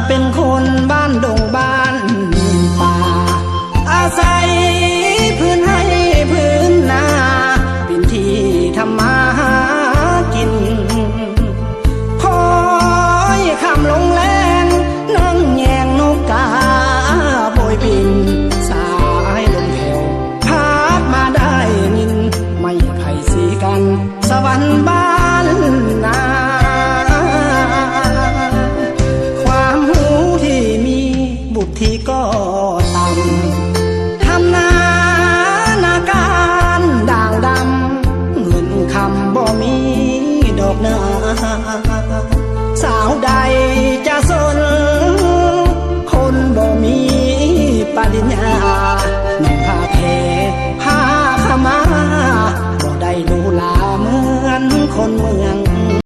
เป็นคนบ้านดงบ้านป่าอาศัยพื้นให้พื้นนาเป็นที่ทำมาหากินคอยข้ามลงแรงนั่งแยงนกกาโบยบินสายลมแผ่วพัดมาได้นินไม่ไผ่สีกันสวรรค์บ้านนาความหูที่มีบุตรที่ก็ต่ำทำนาการด่างดำเงินคำบ่มีดอกนาสาวใดจะสนคนบ่มีปริญญา